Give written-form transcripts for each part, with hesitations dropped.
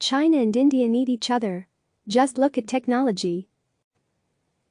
China and India need each other. Just look at technology.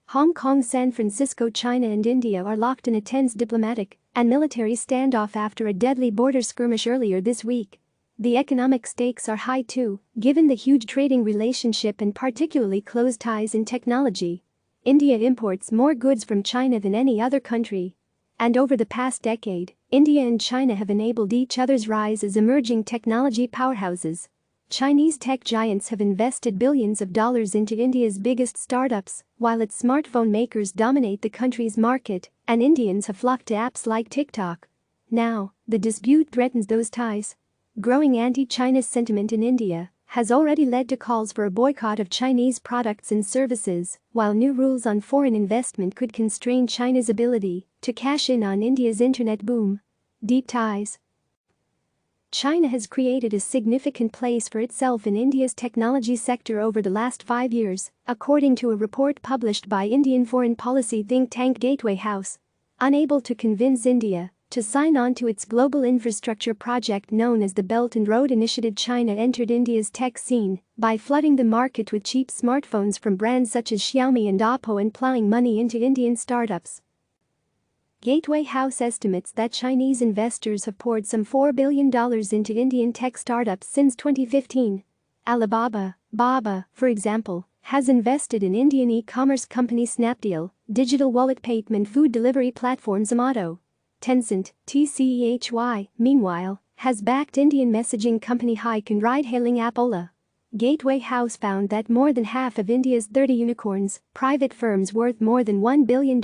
Hong Kong, San Francisco, China and India are locked in a tense diplomatic and military standoff after a deadly border skirmish earlier this week. The economic stakes are high too, given the huge trading relationship and particularly close ties in technology. India imports more goods from China than any other country. And over the past decade, India and China have enabled each other's rise as emerging technology powerhouses. Chinese tech giants have invested billions of dollars into India's biggest startups, while its smartphone makers dominate the country's market, and Indians have flocked to apps like TikTok. Now, the dispute threatens those ties. Growing anti-China sentiment in India has already led to calls for a boycott of Chinese products and services, while new rules on foreign investment could constrain China's ability to cash in on India's internet boom. Deep ties. China has created a significant place for itself in India's technology sector over the last 5 years, according to a report published by Indian foreign policy think tank Gateway House. Unable to convince India to sign on to its global infrastructure project known as the Belt and Road Initiative, China entered India's tech scene by flooding the market with cheap smartphones from brands such as Xiaomi and Oppo and plowing money into Indian startups. Gateway House estimates that Chinese investors have poured some $4 billion into Indian tech startups since 2015. Alibaba, for example, has invested in Indian e-commerce company Snapdeal, digital wallet payment food delivery platform Zomato. Tencent, TCEHY, meanwhile, has backed Indian messaging company Hike and ride-hailing app Ola. Gateway House found that more than half of India's 30 unicorns, private firms worth more than $1 billion,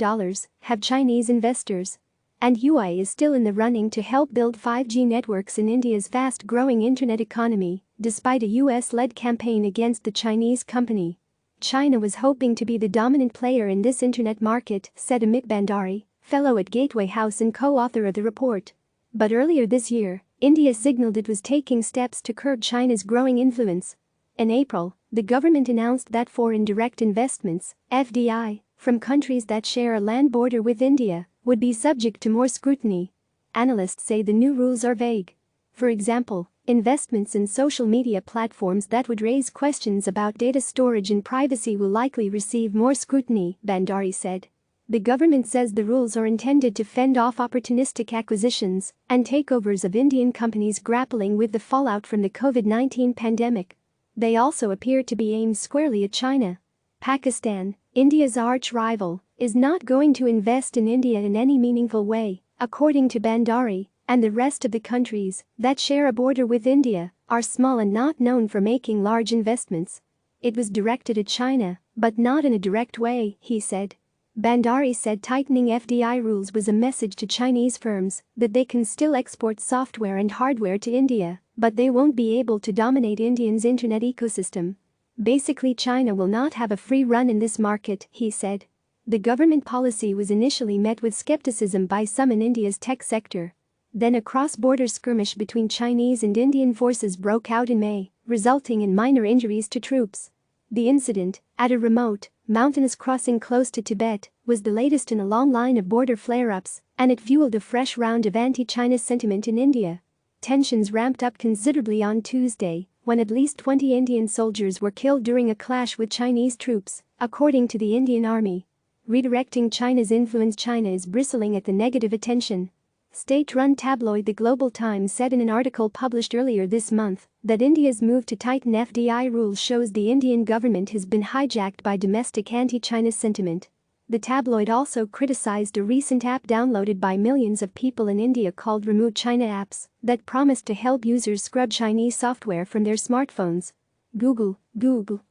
have Chinese investors. And UI is still in the running to help build 5G networks in India's fast-growing internet economy, despite a US-led campaign against the Chinese company. China was hoping to be the dominant player in this internet market, said Amit Bhandari, fellow at Gateway House and co-author of the report. But earlier this year, India signaled it was taking steps to curb China's growing influence. In April, the government announced that foreign direct investments, FDI, from countries that share a land border with India would be subject to more scrutiny. Analysts say the new rules are vague. For example, investments in social media platforms that would raise questions about data storage and privacy will likely receive more scrutiny, Bhandari said. The government says the rules are intended to fend off opportunistic acquisitions and takeovers of Indian companies grappling with the fallout from the COVID-19 pandemic. They also appear to be aimed squarely at China. Pakistan, India's arch-rival, is not going to invest in India in any meaningful way, according to Bhandari, and the rest of the countries that share a border with India are small and not known for making large investments. It was directed at China, but not in a direct way, he said. Bhandari said tightening FDI rules was a message to Chinese firms that they can still export software and hardware to India, but they won't be able to dominate India's internet ecosystem. Basically, China will not have a free run in this market, he said. The government policy was initially met with skepticism by some in India's tech sector. Then a cross-border skirmish between Chinese and Indian forces broke out in May, resulting in minor injuries to troops. The incident, at a remote, mountainous crossing close to Tibet, was the latest in a long line of border flare-ups, and it fueled a fresh round of anti-China sentiment in India. Tensions ramped up considerably on Tuesday, when at least 20 Indian soldiers were killed during a clash with Chinese troops, according to the Indian Army. Redirecting China's influence, China is bristling at the negative attention. State-run tabloid The Global Times said in an article published earlier this month that India's move to tighten FDI rules shows the Indian government has been hijacked by domestic anti-China sentiment. The tabloid also criticized a recent app downloaded by millions of people in India called Remove China Apps that promised to help users scrub Chinese software from their smartphones. Google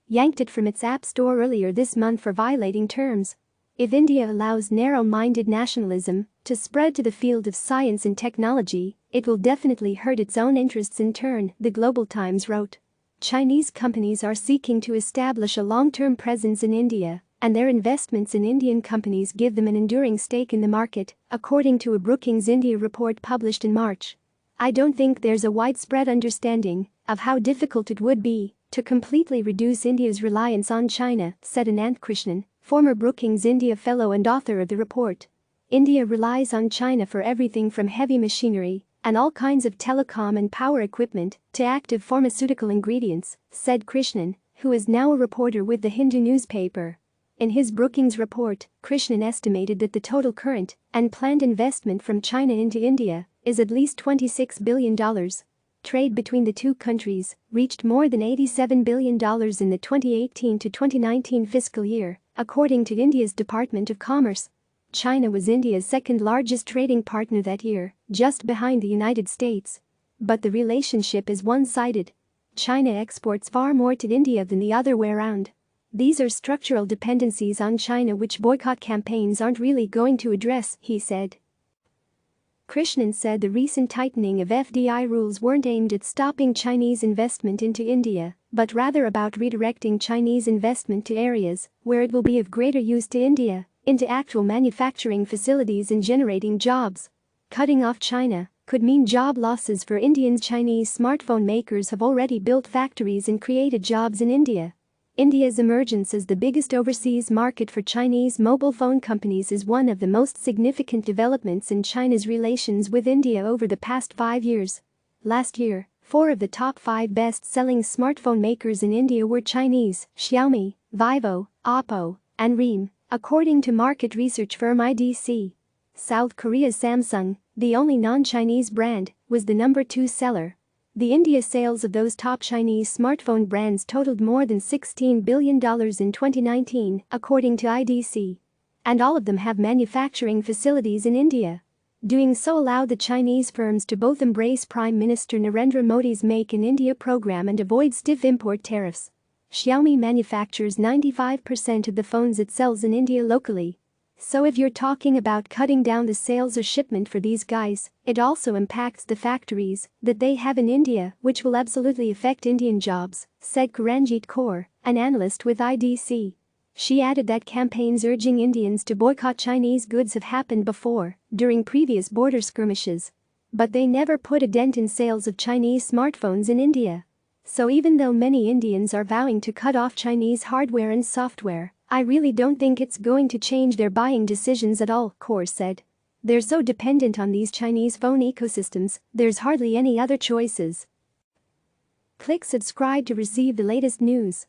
yanked it from its app store earlier this month for violating terms. If India allows narrow-minded nationalism to spread to the field of science and technology, it will definitely hurt its own interests in turn, The Global Times wrote. Chinese companies are seeking to establish a long-term presence in India, and their investments in Indian companies give them an enduring stake in the market, according to a Brookings India report published in March. I don't think there's a widespread understanding of how difficult it would be to completely reduce India's reliance on China, said Anant Krishnan, former Brookings India fellow and author of the report. India relies on China for everything from heavy machinery and all kinds of telecom and power equipment to active pharmaceutical ingredients, said Krishnan, who is now a reporter with the Hindu newspaper. In his Brookings report, Krishnan estimated that the total current and planned investment from China into India is at least $26 billion. Trade between the two countries reached more than $87 billion in the 2018 to 2019 fiscal year, according to India's Department of Commerce. China was India's second largest trading partner that year, just behind the United States. But the relationship is one-sided. China exports far more to India than the other way around. These are structural dependencies on China which boycott campaigns aren't really going to address, he said. Krishnan said the recent tightening of FDI rules weren't aimed at stopping Chinese investment into India, but rather about redirecting Chinese investment to areas where it will be of greater use to India, into actual manufacturing facilities and generating jobs. Cutting off China could mean job losses for Indians. Chinese smartphone makers have already built factories and created jobs in India. India's emergence as the biggest overseas market for Chinese mobile phone companies is one of the most significant developments in China's relations with India over the past 5 years. Last year, 4 of the top 5 best-selling smartphone makers in India were Chinese: Xiaomi, Vivo, Oppo, and Realme, according to market research firm IDC. South Korea's Samsung, the only non-Chinese brand, was the number 2 seller. The India sales of those top Chinese smartphone brands totaled more than $16 billion in 2019, according to IDC. And all of them have manufacturing facilities in India. Doing so allowed the Chinese firms to both embrace Prime Minister Narendra Modi's Make in India program and avoid stiff import tariffs. Xiaomi manufactures 95% of the phones it sells in India locally. So if you're talking about cutting down the sales or shipment for these guys, it also impacts the factories that they have in India, which will absolutely affect Indian jobs, said Karanjit Kaur, an analyst with IDC. She added that campaigns urging Indians to boycott Chinese goods have happened before, during previous border skirmishes. But they never put a dent in sales of Chinese smartphones in India. So even though many Indians are vowing to cut off Chinese hardware and software, I really don't think it's going to change their buying decisions at all, Kaur said. They're so dependent on these Chinese phone ecosystems, there's hardly any other choices. Click subscribe to receive the latest news.